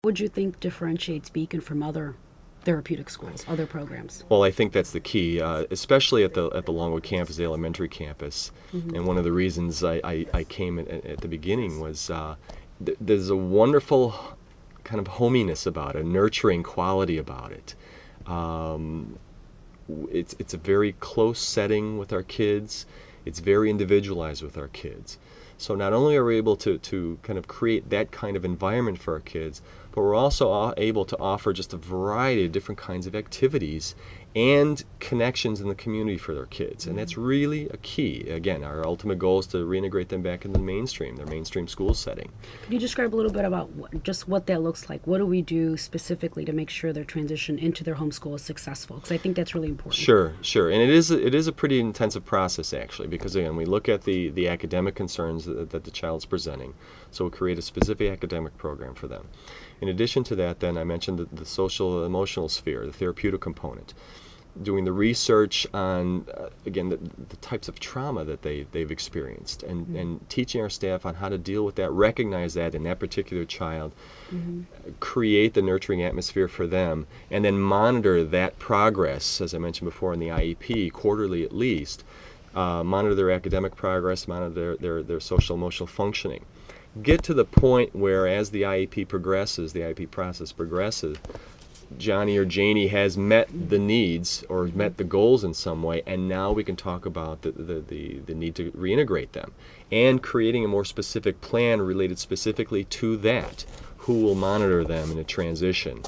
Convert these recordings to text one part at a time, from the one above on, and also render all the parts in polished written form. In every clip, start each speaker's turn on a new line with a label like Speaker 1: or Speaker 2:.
Speaker 1: What would you think differentiates Beacon from other therapeutic schools, other programs?
Speaker 2: Well, I think that's the key, especially at the Longwood campus, the elementary campus. And one of the reasons I came at the beginning was there's a wonderful kind of hominess about it, a nurturing quality about it. It's a very close setting with our kids. It's very individualized with our kids. So not only are we able to kind of create that kind of environment for our kids, but we're also able to offer just a variety of different kinds of activities and connections in the community for their kids. And that's really a key. Again, our ultimate goal is to reintegrate them back in the mainstream, their mainstream school setting.
Speaker 1: Could you describe a little bit about just what that looks like? What do we do specifically to make sure their transition into their home school is successful? Because I think that's really important.
Speaker 2: Sure. And it is a pretty intensive process, actually, because, again, we look at the academic concerns that the child's presenting. So we create a specific academic program for them. In addition to that, then, I mentioned the social emotional sphere, the therapeutic component. Doing the research on, again, the types of trauma that they've experienced, and teaching our staff on how to deal with that, recognize that in that particular child, create the nurturing atmosphere for them, and then monitor that progress, as I mentioned before, in the IEP, quarterly at least, monitor their academic progress, monitor their social emotional functioning. Get to the point where, as the IEP progresses, the IEP process progresses, Johnny or Janie has met the needs or met the goals in some way, and now we can talk about the need to reintegrate them and creating a more specific plan related specifically to that. Who will monitor them in a transition?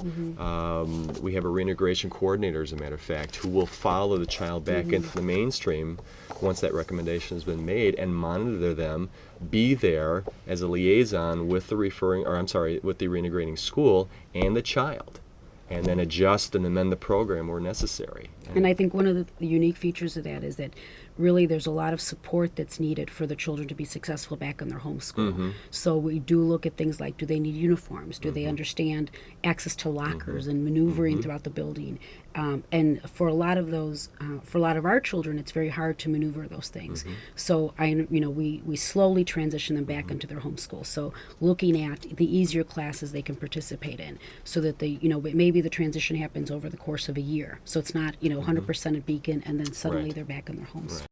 Speaker 2: We have a reintegration coordinator, as a matter of fact, who will follow the child back into the mainstream once that recommendation has been made and monitor them, be there as a liaison with the with the reintegrating school and the child, and then adjust and amend the program where necessary.
Speaker 1: And I think one of the unique features of that is that really there's a lot of support that's needed for the children to be successful back in their home school. So we do look at things like, do they need uniforms? Do they understand access to lockers and maneuvering throughout the building? And for a lot of those, for a lot of our children, it's very hard to maneuver those things. So we slowly transition them back into their home school. So looking at the easier classes they can participate in, so that maybe the transition happens over the course of a year. So it's not 100% at Beacon and then suddenly they're back in their home school.